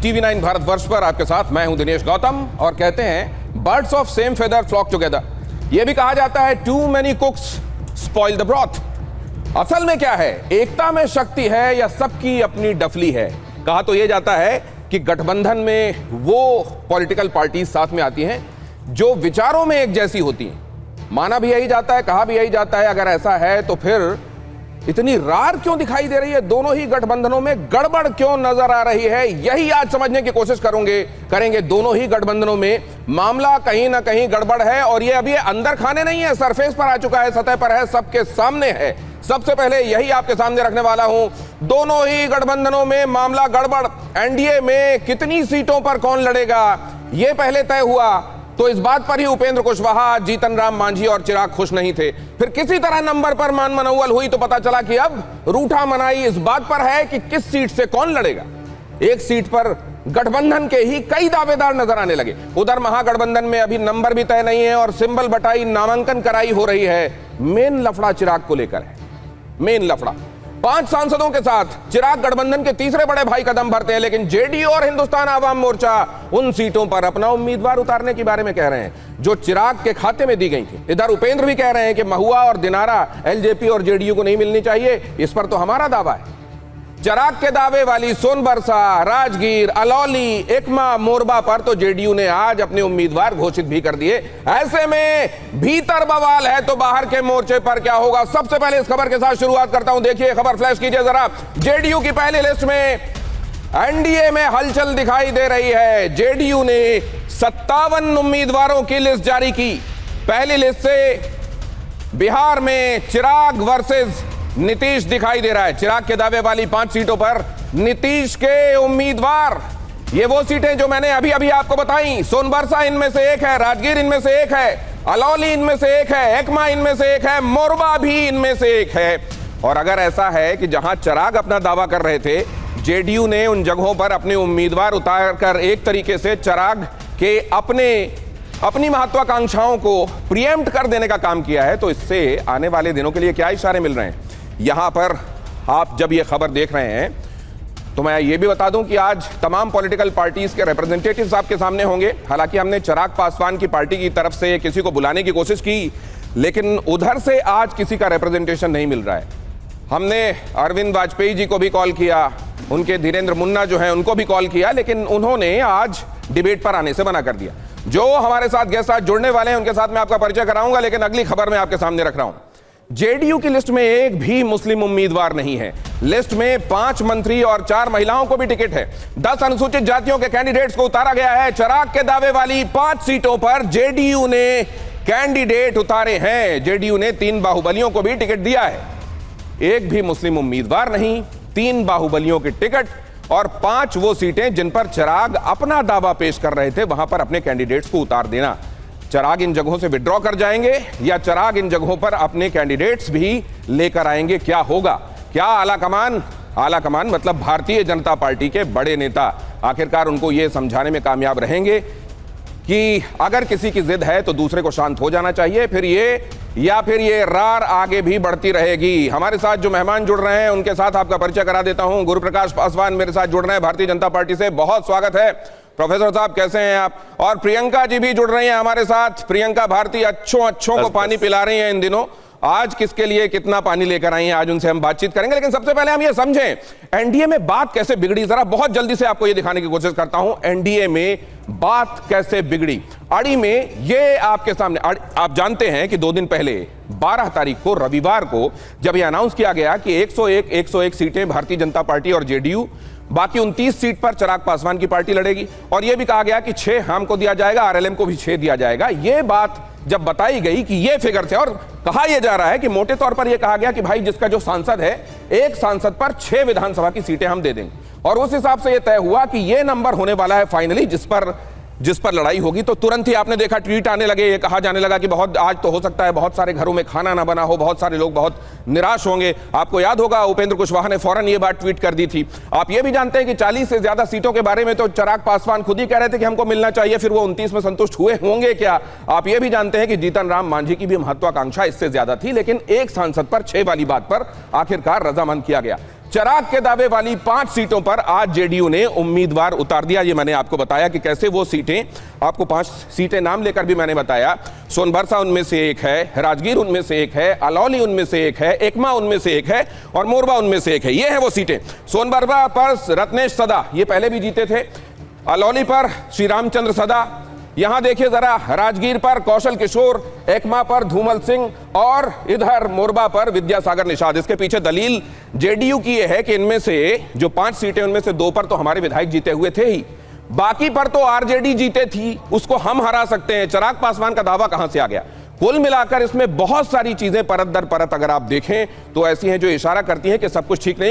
TV9 Bharatvarsh पर आपके साथ मैं हूं दिनेश गौतम। और कहते हैं birds of same feather flock together. यह भी कहा जाता है too many cooks spoil the broth. असल में क्या है, एकता में शक्ति है या सबकी अपनी डफली है? कहा तो यह जाता है कि गठबंधन में वो पॉलिटिकल पार्टी साथ में आती हैं जो विचारों में एक जैसी होती हैं। माना भी यही जाता है, कहा भी यही जाता है। अगर ऐसा है तो फिर इतनी रार क्यों दिखाई दे रही है? दोनों ही गठबंधनों में गड़बड़ क्यों नजर आ रही है? यही आज समझने की कोशिश करेंगे। दोनों ही गठबंधनों में मामला कहीं ना कहीं गड़बड़ है और ये अभी अंदर खाने नहीं है, सरफेस पर आ चुका है, सतह पर है, सबके सामने है। सबसे पहले यही आपके सामने रखने वाला हूं। दोनों ही गठबंधनों में मामला गड़बड़। एनडीए में कितनी सीटों पर कौन लड़ेगा यह पहले तय हुआ तो इस बात पर ही उपेंद्र कुशवाहा, जीतन राम मांझी और चिराग खुश नहीं थे। फिर किसी तरह नंबर पर मान मनौवल हुई तो पता चला कि अब रूठा मनाई इस बात पर है कि किस सीट से कौन लड़ेगा। एक सीट पर गठबंधन के ही कई दावेदार नजर आने लगे। उधर महागठबंधन में अभी नंबर भी तय नहीं है और सिंबल बटाई, नामांकन कराई हो रही है। मेन लफड़ा चिराग को लेकर है। मेन लफड़ा 5 सांसदों के साथ चिराग गठबंधन के तीसरे बड़े भाई कदम भरते हैं, लेकिन जेडीयू और हिंदुस्तान आवाम मोर्चा उन सीटों पर अपना उम्मीदवार उतारने के बारे में कह रहे हैं जो चिराग के खाते में दी गई थी। इधर उपेंद्र भी कह रहे हैं कि महुआ और दिनारा एलजेपी और जेडीयू को नहीं मिलनी चाहिए। इस पर तो हमारा दावा है। चिराग के दावे वाली सोनबरसा, राजगीर, अलौली, एकमा, मोरबा पर तो जेडीयू ने आज अपने उम्मीदवार घोषित भी कर दिए। ऐसे में भीतर बवाल है तो बाहर के मोर्चे पर क्या होगा? सबसे पहले इस खबर के साथ शुरुआत करता हूं। देखिए खबर, फ्लैश कीजिए जरा। जेडीयू की पहली लिस्ट में एनडीए में हलचल दिखाई दे रही है। जेडीयू ने 57 उम्मीदवारों की लिस्ट जारी की। पहली लिस्ट से बिहार में चिराग वर्सेस नीतीश दिखाई दे रहा है। चिराग के दावे वाली 5 सीटों पर नीतीश के उम्मीदवार। ये वो सीटें जो मैंने अभी अभी आपको बताई। सोनबरसा इनमें से एक है, राजगीर इनमें से एक है, अलौली इनमें से एक है, एकमा इनमें से एक है, मोरबा भी इनमें से एक है। और अगर ऐसा है कि जहां चिराग अपना दावा कर रहे थे, जेडीयू ने उन जगहों पर अपने उम्मीदवार उतार कर एक तरीके से चिराग के अपनी महत्वाकांक्षाओं को प्रीएम्प्ट कर देने का काम किया है, तो इससे आने वाले दिनों के लिए क्या इशारे मिल रहे हैं? यहां पर आप जब ये खबर देख रहे हैं तो मैं ये भी बता दूं कि आज तमाम पॉलिटिकल पार्टीज के रिप्रेजेंटेटिव्स आपके सामने होंगे। हालांकि हमने चिराग पासवान की पार्टी की तरफ से किसी को बुलाने की कोशिश की, लेकिन उधर से आज किसी का रिप्रेजेंटेशन नहीं मिल रहा है। हमने अरविंद वाजपेयी जी को भी कॉल किया, उनके धीरेन्द्र मुन्ना जो है उनको भी कॉल किया, लेकिन उन्होंने आज डिबेट पर आने से मना कर दिया। जो हमारे साथ गेस्ट आज जुड़ने वाले हैं उनके साथ मैं आपका परिचय कराऊंगा, लेकिन अगली खबर मैं आपके सामने रख रहा हूं। जेडीयू की लिस्ट में एक भी मुस्लिम उम्मीदवार नहीं है। लिस्ट में 5 मंत्री और 4 महिलाओं को भी टिकट है। 10 अनुसूचित जातियों के कैंडिडेट्स को उतारा गया है। चिराग के दावे वाली 5 सीटों पर जेडीयू ने कैंडिडेट उतारे हैं। जेडीयू ने 3 बाहुबलियों को भी टिकट दिया है। एक भी मुस्लिम उम्मीदवार नहीं, 3 बाहुबलियों के टिकट और 5 वो सीटें जिन पर चिराग अपना दावा पेश कर रहे थे, वहां पर अपने कैंडिडेट्स को उतार देना। चिराग इन जगहों से विड्रॉ कर जाएंगे या चिराग इन जगहों पर अपने कैंडिडेट्स भी लेकर आएंगे? क्या होगा? क्या आला कमान मतलब भारतीय जनता पार्टी के बड़े नेता आखिरकार उनको यह समझाने में कामयाब रहेंगे कि अगर किसी की जिद है तो दूसरे को शांत हो जाना चाहिए, फिर ये रार आगे भी बढ़ती रहेगी। हमारे साथ जो मेहमान जुड़ रहे हैं उनके साथ आपका परिचय करा देता हूं। गुरुप्रकाश पासवान मेरे साथ जुड़ रहे हैं भारतीय जनता पार्टी से, बहुत स्वागत है। प्रोफेसर साहब कैसे हैं आप? और प्रियंका जी भी जुड़ रही हैं हमारे साथ। प्रियंका भारती अच्छों को पानी पिला रही हैं इन दिनों। आज किसके लिए कितना पानी लेकर आई हैं, आज उनसे हम बातचीत करेंगे। लेकिन सबसे पहले हम ये समझें एनडीए में बात कैसे बिगड़ी। जरा बहुत जल्दी से आपको ये दिखाने की कोशिश करता हूं एनडीए में बात कैसे बिगड़ी। अड़ी में ये आपके सामने, आप जानते हैं कि 2 दिन पहले 12 तारीख को रविवार को जब यह अनाउंस किया गया कि 101 सीटें भारतीय जनता पार्टी और जेडीयू, बाकी 29 सीट पर चिराग पासवान की पार्टी लड़ेगी, और यह भी कहा गया कि 6 हम को दिया जाएगा, आरएलएम को भी 6 दिया जाएगा। यह बात जब बताई गई कि यह फिगर थे, और कहा यह जा रहा है कि मोटे तौर पर यह कहा गया कि भाई जिसका जो सांसद है, एक सांसद पर 6 विधानसभा की सीटें हम दे देंगे, और उस हिसाब से यह तय हुआ कि यह नंबर होने वाला है फाइनली जिस पर लड़ाई होगी। तो तुरंत ही आपने देखा ट्वीट आने लगे, ये कहा जाने लगा कि बहुत आज तो हो सकता है बहुत सारे घरों में खाना ना बना हो, बहुत सारे लोग बहुत निराश होंगे। आपको याद होगा उपेंद्र कुशवाहा ने फौरन ये बात ट्वीट कर दी थी। आप ये भी जानते हैं कि 40 से ज्यादा सीटों के बारे में तो चिराग पासवान खुद ही कह रहे थे कि हमको मिलना चाहिए, फिर वो 29 में संतुष्ट हुए होंगे क्या? आप ये भी जानते हैं कि जीतन राम मांझी की भी महत्वाकांक्षा इससे ज्यादा थी, लेकिन एक सांसद पर 6 वाली बात पर आखिरकार रजामंद किया गया। चिराग के दावे वाली 5 सीटों पर आज जेडीयू ने उम्मीदवार उतार दिया। ये मैंने आपको बताया कि कैसे वो सीटें, आपको 5 सीटें नाम लेकर भी मैंने बताया। सोनभरसा उनमें से एक है, राजगीर उनमें से एक है, अलौली उनमें से एक है, एकमा उनमें से एक है और मोरबा उनमें से एक है। ये है वो सीटें। सोनभरसा पर रत्नेश सदा, ये पहले भी जीते थे। अलौली पर श्री रामचंद्र सदा, यहां देखिए जरा, राजगीर पर कौशल किशोर, एकमा पर धूमल सिंह और इधर मोरबा पर विद्यासागर निषाद। इसके पीछे दलील जेडीयू की यह है कि इनमें से जो 5 सीटें, उनमें से 2 पर तो हमारे विधायक जीते हुए थे ही, बाकी पर तो आरजेडी जीते थी, उसको हम हरा सकते हैं। चिराग पासवान का दावा कहां से आ गया? कुल मिलाकर इसमें बहुत सारी चीजें परत दर परत अगर आप देखें तो ऐसी हैं जो इशारा करती हैं कि सब कुछ ठीक नहीं।